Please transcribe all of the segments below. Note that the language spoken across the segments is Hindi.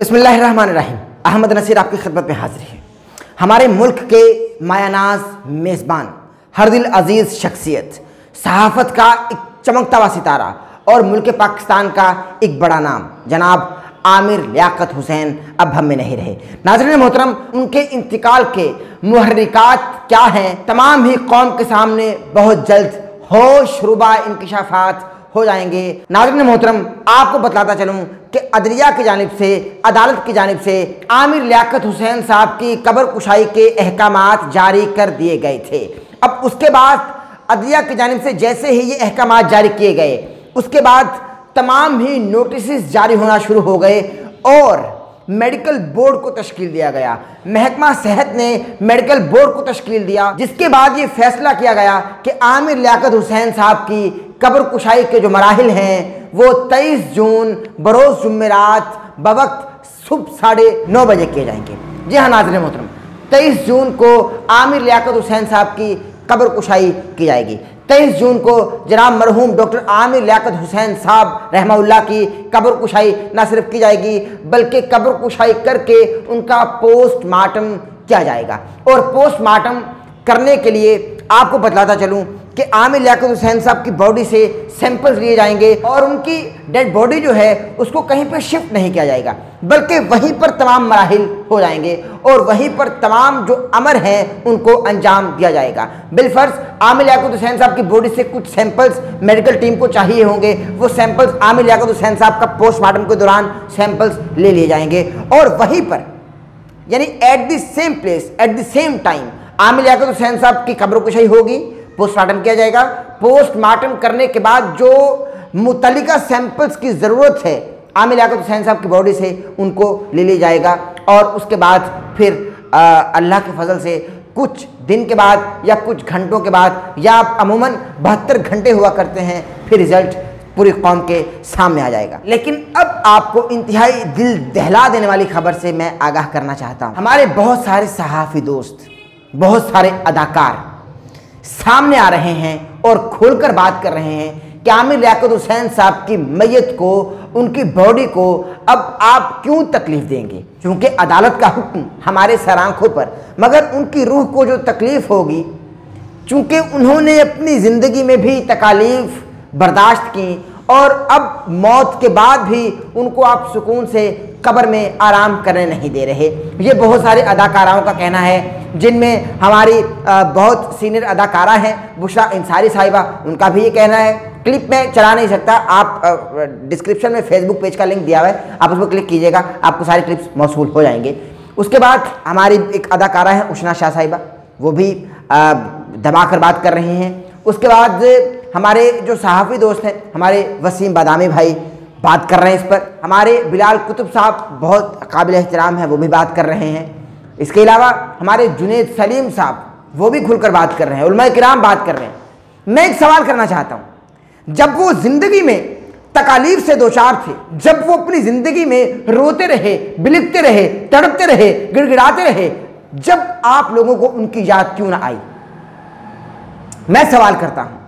बिस्मिल्लाहिर्रहमानिर्रहीम। अहमद नसीर आपकी खिदमत में हाजिर है। हमारे मुल्क के मायानाज मेज़बान, हर दिल अजीज़ शख्सियत, सहाफ़त का एक चमकता हुआ सितारा और मुल्क पाकिस्तान का एक बड़ा नाम जनाब आमिर लियाकत हुसैन अब हम में नहीं रहे। नाज़रीन मोहतरम, उनके इंतकाल के मुहर्रिकात क्या हैं, तमाम ही कौम के सामने बहुत जल्द होश रुबा इंकिशाफात हो जाएंगे। नाज़रीन मोहतरम, आपको बतलाता चलूँ कि अदलिया की जानिब से, अदालत की जानिब से आमिर लियाकत हुसैन साहब की कब्र कुशाई के अहकामात जारी कर दिए गए थे। अब उसके बाद अदलिया की जानिब से जैसे ही ये अहकामात जारी किए गए, उसके बाद तमाम ही नोटिस जारी होना शुरू हो गए और मेडिकल बोर्ड को तश्कील दिया गया। महकमा सेहत ने मेडिकल बोर्ड को तश्कील दिया, जिसके बाद ये फैसला किया गया कि आमिर लियाकत हुसैन साहब की कब्र कुशाई के जो मराहिल हैं वो 23 जून बरोज़ जुमेरात बवक्त सुबह 9:30 बजे किए जाएंगे। जी हाँ नाज़रीन मोहतरम, 23 जून को आमिर लियाकत हुसैन साहब की कब्र कुशाई की जाएगी। 23 जून को जनाब मरहूम डॉक्टर आमिर लियाकत हुसैन साहब रहमहुल्लाह की कब्र कुशाई न सिर्फ की जाएगी बल्कि कब्र कुशाई करके उनका पोस्टमार्टम किया जाएगा। और पोस्टमार्टम करने के लिए आपको बतलाता चलूँ कि आमिर लियाकत हुसैन साहब की बॉडी से सैंपल्स लिए जाएंगे और उनकी डेड बॉडी जो है उसको कहीं पर शिफ्ट नहीं किया जाएगा बल्कि वहीं पर तमाम मराहिल हो जाएंगे और वहीं पर तमाम जो अमर हैं उनको अंजाम दिया जाएगा। बिलफर्ज आमिर लियाकत हुसैन साहब की बॉडी से कुछ सैंपल्स मेडिकल टीम को चाहिए होंगे, वो सैंपल्स आमिर लियाकत हुसैन साहब का पोस्टमार्टम के दौरान सैंपल्स ले लिए जाएंगे और वहीं पर यानी at the same place at the same time Aamir Liaquat Hussain Sahab की कब्र कुशाई होगी, पोस्टमार्टम किया जाएगा। पोस्टमार्टम करने के बाद जो मुतल्लिका सैंपल्स की ज़रूरत है आमिर लियाकत हुसैन साहब की बॉडी से उनको ले लिया जाएगा और उसके बाद फिर अल्लाह के फजल से कुछ दिन के बाद या कुछ घंटों के बाद या अमूमन 72 घंटे हुआ करते हैं, फिर रिज़ल्ट पूरी कौम के सामने आ जाएगा। लेकिन अब आपको इंतहाई दिल दहला देने वाली खबर से मैं आगाह करना चाहता हूँ। हमारे बहुत सारे सहाफ़ी दोस्त, बहुत सारे अदाकार सामने आ रहे हैं और खोलकर बात कर रहे हैं कि आमिर लियाकत हुसैन साहब की मैयत को, उनकी बॉडी को अब आप क्यों तकलीफ देंगे, क्योंकि अदालत का हुक्म हमारे सर आंखों पर, मगर उनकी रूह को जो तकलीफ होगी, चूंकि उन्होंने अपनी ज़िंदगी में भी तकालीफ बर्दाश्त की और अब मौत के बाद भी उनको आप सुकून से कब्र में आराम करने नहीं दे रहे। ये बहुत सारे अदाकाराओं का कहना है, जिनमें हमारी बहुत सीनियर अदाकारा हैं बुशरा अंसारी साहिबा, उनका भी ये कहना है। क्लिप में चला नहीं सकता, आप डिस्क्रिप्शन में फेसबुक पेज का लिंक दिया हुआ है, आप उस पर क्लिक कीजिएगा, आपको सारी क्लिप्स मौसूल हो जाएंगे। उसके बाद हमारी एक अदाकारा है उशना शाह साहिबा, वो भी दबाकर बात कर रही हैं। उसके बाद हमारे जो सहाफ़ी दोस्त हैं, हमारे वसीम बादामी भाई बात कर रहे हैं इस पर। हमारे बिलाल कुतुब साहब बहुत काबिल एहतराम हैं, वो भी बात कर रहे हैं। इसके अलावा हमारे जुनेद सलीम साहब वो भी खुलकर बात कर रहे हैं, उलमा किराम बात कर रहे हैं। मैं एक सवाल करना चाहता हूँ, जब वो ज़िंदगी में तकालीफ से दो चार थे, जब वो अपनी ज़िंदगी में रोते रहे, बिलखते रहे, तड़पते रहे, गिड़गिड़ाते रहे, जब आप लोगों को उनकी याद क्यों ना आई? मैं सवाल करता हूँ,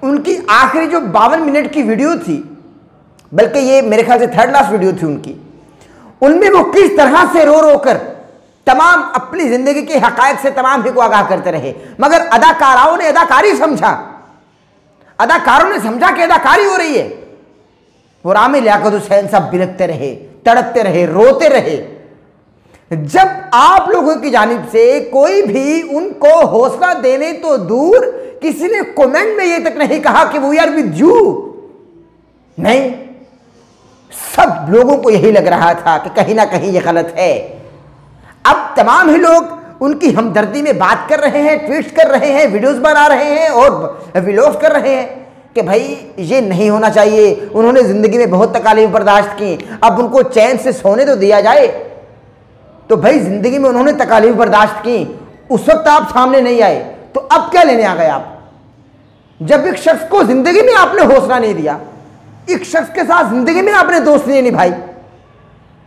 उनकी आखिरी जो 52 मिनट की वीडियो थी, बल्कि ये मेरे ख्याल से थर्ड लास्ट वीडियो थी उनकी, उनमें वो किस तरह से रो रो कर तमाम अपनी ज़िंदगी के हक़ाइक़ से तमाम ही को आगाह करते रहे, मगर अदाकाराओं ने अदाकारी समझा, अदाकारों ने समझा कि अदाकारी हो रही है। और आमिर लियाकत हुसैन साहब बिलखते रहे, तड़पते रहे, रोते रहे। जब आप लोगों की जानिब से कोई भी उनको हौसला देने तो दूर, किसी ने कमेंट में ये तक नहीं कहा कि वी आर विद यू, नहीं, सब लोगों को यही लग रहा था कि कहीं ना कहीं ये गलत है। अब तमाम ही लोग उनकी हमदर्दी में बात कर रहे हैं, ट्वीट्स कर रहे हैं, वीडियोस बना रहे हैं और व्लॉग्स कर रहे हैं कि भाई ये नहीं होना चाहिए, उन्होंने ज़िंदगी में बहुत तकालीफ बर्दाश्त की, अब उनको चैन से सोने तो दिया जाए। तो भाई ज़िंदगी में उन्होंने तकालीफ बर्दाश्त की, उस वक्त आप सामने नहीं आए, तो अब क्या लेने आ गए आप? जब एक शख्स को ज़िंदगी में आपने हौसला नहीं दिया, एक शख्स के साथ ज़िंदगी में आपने दोस्ती नहीं निभाई,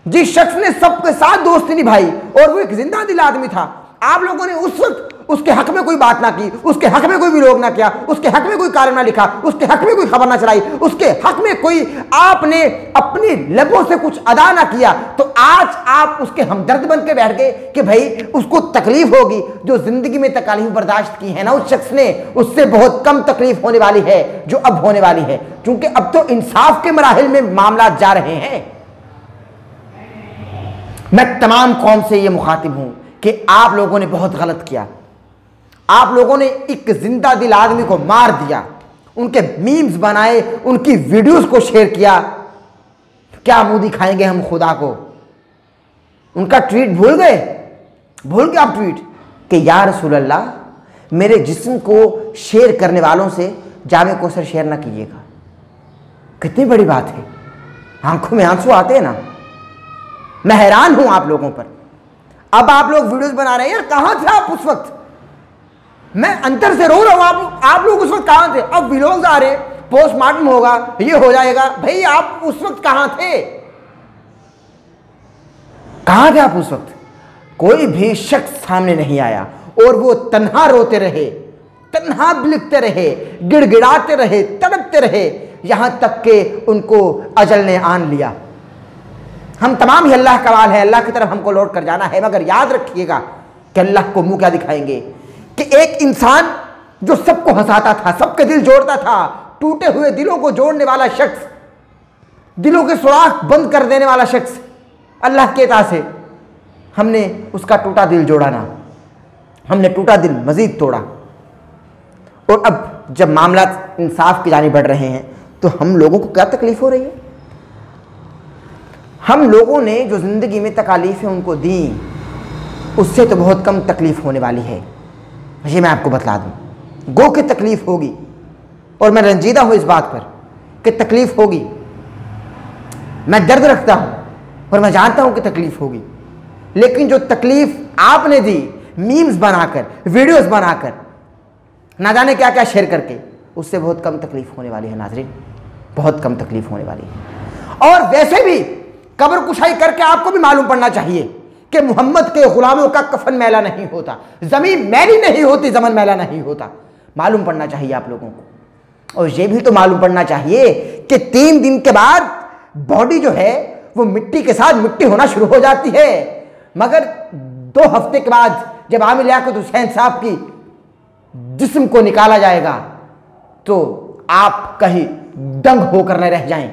जिस शख्स ने सबके साथ दोस्ती निभाई और वो एक जिंदा दिल आदमी था, आप लोगों ने उस वक्त उसके हक में कोई बात ना की, उसके हक में कोई विरोध ना किया, उसके हक में कोई कार्य ना लिखा, उसके हक में कोई खबर ना चलाई, उसके हक में कोई आपने अपनी लबों से कुछ अदा ना किया, तो आज आप उसके हमदर्द बन के बैठ गए कि भाई उसको तकलीफ होगी। जो जिंदगी में तकलीफ बर्दाश्त की है ना उस शख्स ने, उससे बहुत कम तकलीफ होने वाली है जो अब होने वाली है, क्योंकि अब तो इंसाफ के मराहिल में मामला जा रहे हैं। मैं तमाम कौम से यह मुखातिब हूं कि आप लोगों ने बहुत गलत किया। आप लोगों ने एक जिंदा दिल आदमी को मार दिया, उनके मीम्स बनाए, उनकी वीडियोस को शेयर किया। क्या मुंह दिखाएंगे हम खुदा को? उनका ट्वीट भूल गए? भूल गए आप ट्वीट कि या रसूल अल्लाह, मेरे जिस्म को शेयर करने वालों से जामे कौसर शेयर ना कीजिएगा। कितनी बड़ी बात है, आंखों में आंसू आते हैं ना। मैं हैरान हूं आप लोगों पर। अब आप लोग वीडियोस बना रहे हैं, यार कहां थे आप उस वक्त? मैं अंतर से रो रहा हूं। आप लोग उस वक्त कहां थे? अब व्लॉग्स आ रहे, पोस्टमार्टम होगा, ये हो जाएगा। भाई आप उस वक्त कहां थे? कहां थे आप उस वक्त? कोई भी शख्स सामने नहीं आया और वो तन्हा रोते रहे, तन्हा बिलखते रहे, गिड़गिड़ाते रहे, तड़पते रहे, यहां तक कि उनको अजल ने आन लिया। हम तमाम ही अल्लाह का वाल है, अल्लाह की तरफ हमको लौट कर जाना है, मगर याद रखिएगा कि अल्लाह को मुंह क्या दिखाएंगे कि एक इंसान जो सबको हंसाता था, सबके दिल जोड़ता था, टूटे हुए दिलों को जोड़ने वाला शख्स, दिलों के सुराख बंद कर देने वाला शख्स, अल्लाह के अता से हमने उसका टूटा दिल जोड़ा ना, हमने टूटा दिल मजीद तोड़ा। और अब जब मामला इंसाफ की जानिब बढ़ रहे हैं तो हम लोगों को क्या तकलीफ हो रही है? हम लोगों ने जो ज़िंदगी में तकालीफ़ें उनको दी, उससे तो बहुत कम तकलीफ़ होने वाली है, ये मैं आपको बतला दूँ। गो कि तकलीफ़ होगी, और मैं रंजीदा हूँ इस बात पर कि तकलीफ़ होगी। मैं दर्द रखता हूँ और मैं जानता हूँ कि तकलीफ़ होगी, लेकिन जो तकलीफ़ आपने दी मीम्स बनाकर, वीडियोस बनाकर, ना जाने क्या क्या शेयर करके, उससे बहुत कम तकलीफ़ होने वाली है नाज़रीन, बहुत कम तकलीफ़ होने वाली है। और वैसे भी कब्र कुशाई करके आपको भी मालूम पड़ना चाहिए कि मोहम्मद के गुलामों का कफन मैला नहीं होता, ज़मीन मैली नहीं होती, ज़मन मैला नहीं होता। मालूम पड़ना चाहिए आप लोगों को। और ये भी तो मालूम पड़ना चाहिए कि 3 दिन के बाद बॉडी जो है वो मिट्टी के साथ मिट्टी होना शुरू हो जाती है, मगर 2 हफ्ते के बाद जब आमिर लियाकत हुसैन साहब की जिस्म को निकाला जाएगा तो आप कहीं दंग होकर न रह जाएं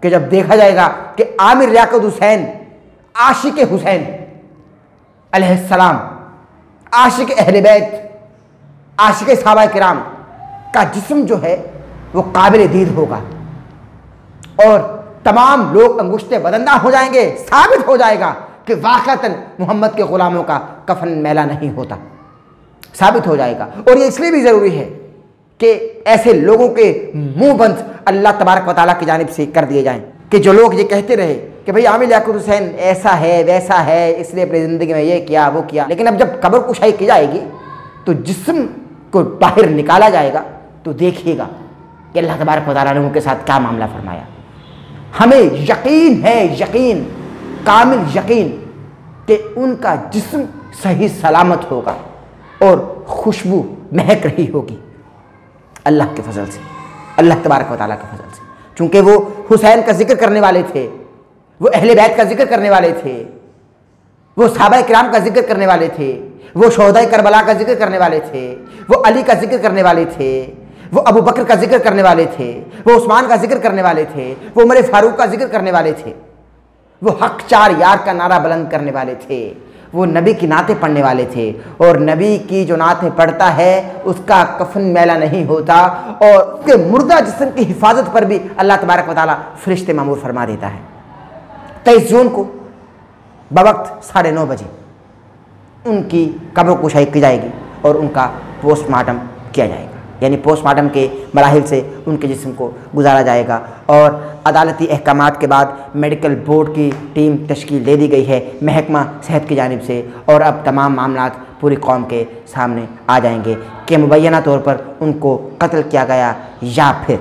कि जब देखा जाएगा कि आमिर लियाकत हुसैन, आशिक हुसैन अलैहिस्सलाम, आशिक अहले बैत, आशिक सहाबा किराम का जिस्म जो है वो काबिल दीद होगा और तमाम लोग अंगुश्ते बदंदा हो जाएंगे। साबित हो जाएगा कि वाक़अतन मोहम्मद के ग़ुलामों का कफन मैला नहीं होता, साबित हो जाएगा। और ये इसलिए भी ज़रूरी है कि ऐसे लोगों के मुंह बंद अल्लाह तबारक व तआला की जानिब से कर दिए जाएं कि जो लोग ये कहते रहे कि भाई आमिर लियाकत हुसैन ऐसा है वैसा है, इसलिए अपनी ज़िंदगी में ये किया वो किया, लेकिन अब जब कब्र कुशाई की जाएगी तो जिस्म को बाहर निकाला जाएगा तो देखिएगा कि अल्लाह तबारक व तआला ने उनके साथ क्या मामला फरमाया। हमें यकीन है, यकीन, कामिल यकीन कि उनका जिस्म सही सलामत होगा और खुशबू महक रही होगी अल्लाह के फजल से, अल्लाह तबारक व तआला के फजल से। चूँकि वो हुसैन का जिक्र करने वाले थे, वो अहले बैत का जिक्र करने वाले थे, वो सहाबा किराम का जिक्र करने वाले थे, वो शोहदाए करबला का जिक्र करने वाले थे, वो अली का जिक्र करने वाले थे, वो अबू बकर का जिक्र करने वाले थे, वो उस्मान का जिक्र करने वाले थे, वो उमर फारूक का जिक्र करने वाले थे, वो हक चार यार का नारा बुलंद करने वाले थे, वो नबी की नातें पढ़ने वाले थे। और नबी की जो नातें पढ़ता है उसका कफन मैला नहीं होता और उसके मुर्दा जिस्म की हिफाजत पर भी अल्लाह तबारक व तआला फरिश्ते मामूर फरमा देता है। 23 जून को बवक्त 9:30 बजे उनकी कब्र कुशाई की जाएगी और उनका पोस्टमार्टम किया जाएगा, यानी पोस्टमार्टम के मराहिल से उनके जिस्म को गुजारा जाएगा। और अदालती अहकामात के बाद मेडिकल बोर्ड की टीम तश्कील दे दी गई है महकमा सेहत की जानिब से, और अब तमाम मामलात पूरी कौम के सामने आ जाएंगे कि मुबैना तौर पर उनको कत्ल किया गया या फिर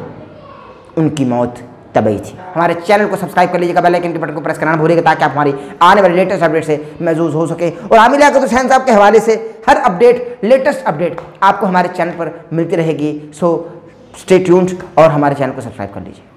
उनकी मौत तबई थी। हमारे चैनल को सब्सक्राइब कर लीजिएगा, बेल आइकन के बटन को प्रेस करना भूलिएगा ताकि आप हमारी आने वाली लेटेस्ट अपडेट से महजूज हो सके। और आमिर याकूत हुसैन साहब के हवाले से हर अपडेट, लेटेस्ट अपडेट आपको हमारे चैनल पर मिलती रहेगी। सो स्टे ट्यून्ड और हमारे चैनल को सब्सक्राइब कर लीजिए।